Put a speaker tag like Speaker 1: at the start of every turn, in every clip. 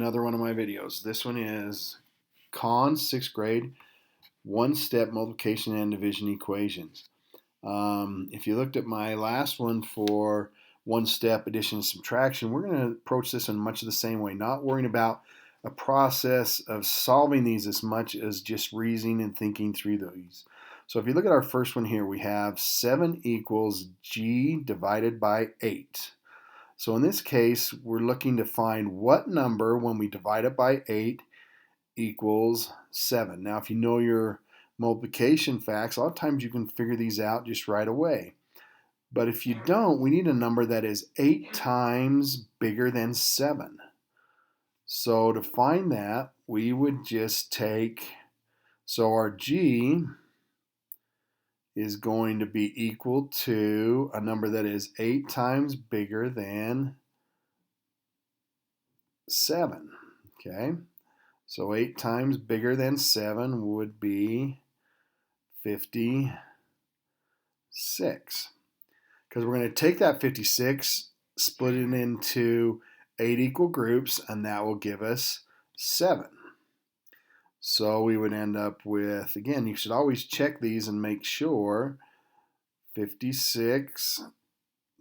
Speaker 1: Another one of my videos. This one is Cons 6th grade one-step multiplication and division equations. If you looked at my last one for one-step addition and subtraction, we're going to approach this in much of the same way, not worrying about a process of solving these as much as just reasoning and thinking through these. So if you look at our first one here, we have 7 equals g divided by 8. So in this case, we're looking to find what number, when we divide it by 8, equals 7. Now, if you know your multiplication facts, a lot of times you can figure these out just right away. But if you don't, we need a number that is 8 times bigger than 7. So to find that, we would just take, so our g is going to be equal to a number that is 8 times bigger than 7. Okay, so 8 times bigger than 7 would be 56. Because we're going to take that 56, split it into 8 equal groups, and that will give us 7. So we would end up with, again, you should always check these and make sure 56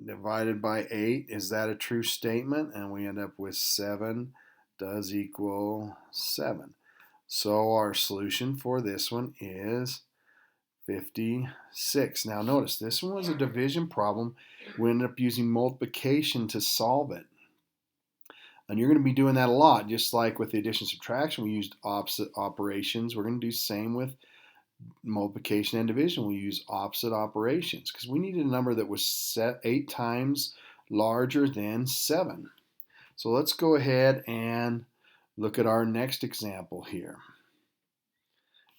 Speaker 1: divided by 8, is that a true statement? And we end up with 7 does equal 7. So our solution for this one is 56. Now notice, this one was a division problem. We ended up using multiplication to solve it. And you're going to be doing that a lot, just like with the addition and subtraction, we used opposite operations. We're going to do the same with multiplication and division. We use opposite operations because we needed a number that was 8 times larger than 7. So let's go ahead and look at our next example here.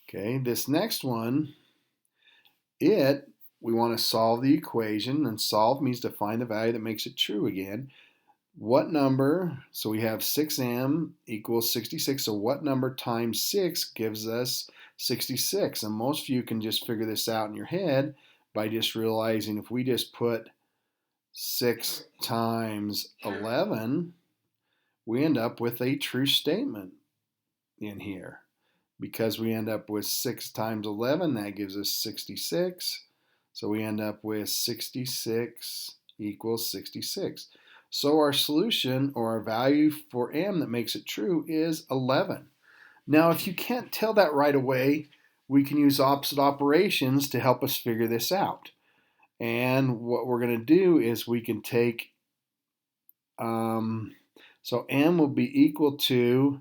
Speaker 1: Okay, this next one, we want to solve the equation, and solve means to find the value that makes it true again. What number, so we have 6m equals 66, so what number times 6 gives us 66? And most of you can just figure this out in your head by just realizing if we just put 6 times 11, we end up with a true statement in here. Because we end up with 6 times 11, that gives us 66. So we end up with 66 equals 66. So our solution, or our value for m that makes it true, is 11. Now, if you can't tell that right away, we can use opposite operations to help us figure this out. And what we're going to do is we can take, so m will be equal to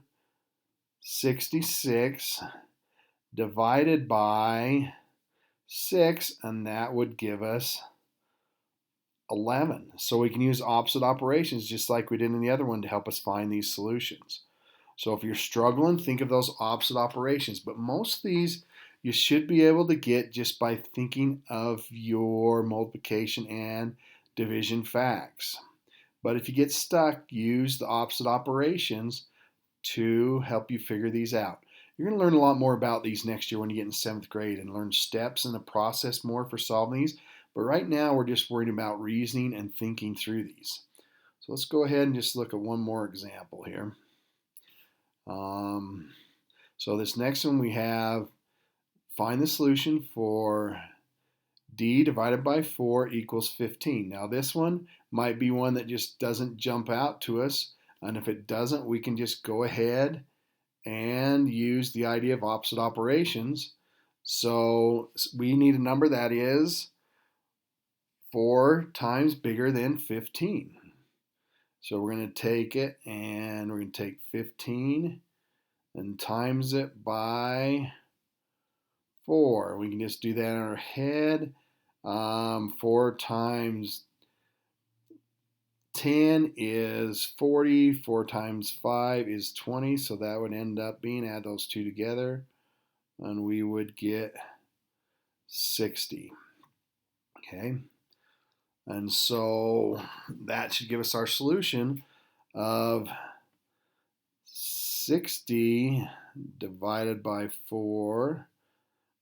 Speaker 1: 66 divided by 6, and that would give us 11. So we can use opposite operations just like we did in the other one to help us find these solutions. So if you're struggling, think of those opposite operations. But most of these you should be able to get just by thinking of your multiplication and division facts. But if you get stuck, use the opposite operations to help you figure these out. You're going to learn a lot more about these next year when you get in 7th grade and learn steps in the process more for solving these. But right now, we're just worried about reasoning and thinking through these. So let's go ahead and just look at one more example here. So this next one we have, find the solution for d divided by 4 equals 15. Now this one might be one that just doesn't jump out to us. And if it doesn't, we can just go ahead and use the idea of opposite operations. So we need a number that is 4 times bigger than 15. So we're going to take it, and we're going to take 15 and times it by 4. We can just do that in our head. 4 times 10 is 40, 4 times 5 is 20, so that would end up being, add those two together, and we would get 60. Okay, and so that should give us our solution of 60 divided by 4.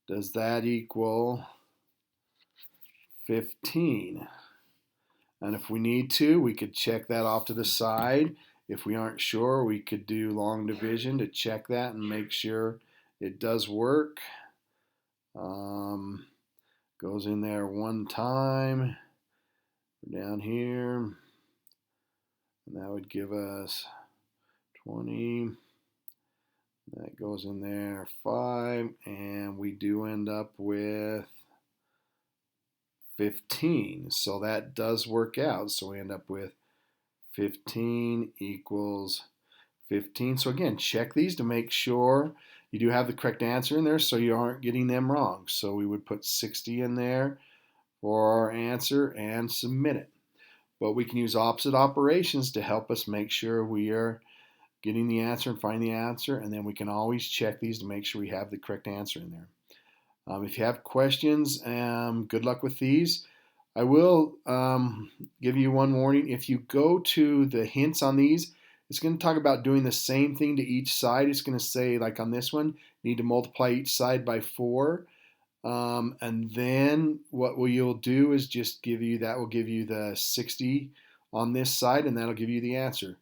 Speaker 1: Does that equal 15? And if we need to, we could check that off to the side If we aren't sure, we could do long division to check that and make sure it does work. Goes in there one time down here, and that would give us 20. That goes in there 5, and we do end up with 15. So that does work out. So we end up with 15 equals 15. So again, check these to make sure you do have the correct answer in there so you aren't getting them wrong. So we would put 60 in there for our answer and submit it. But we can use opposite operations to help us make sure we are getting the answer and find the answer, and then we can always check these to make sure we have the correct answer in there. If you have questions, good luck with these. I will give you one warning. If you go to the hints on these, it's going to talk about doing the same thing to each side. It's going to say, like on this one, you need to multiply each side by 4. And then what you'll do is just that will give you the 60 on this side, and that'll give you the answer.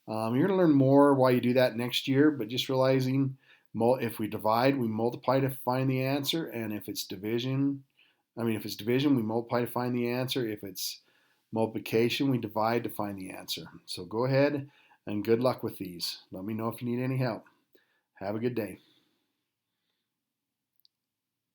Speaker 1: You're going to learn more while you do that next year, but just realizing if we divide, we multiply to find the answer, and if it's division, we multiply to find the answer. If it's multiplication, we divide to find the answer. So go ahead and good luck with these. Let me know if you need any help. Have a good day.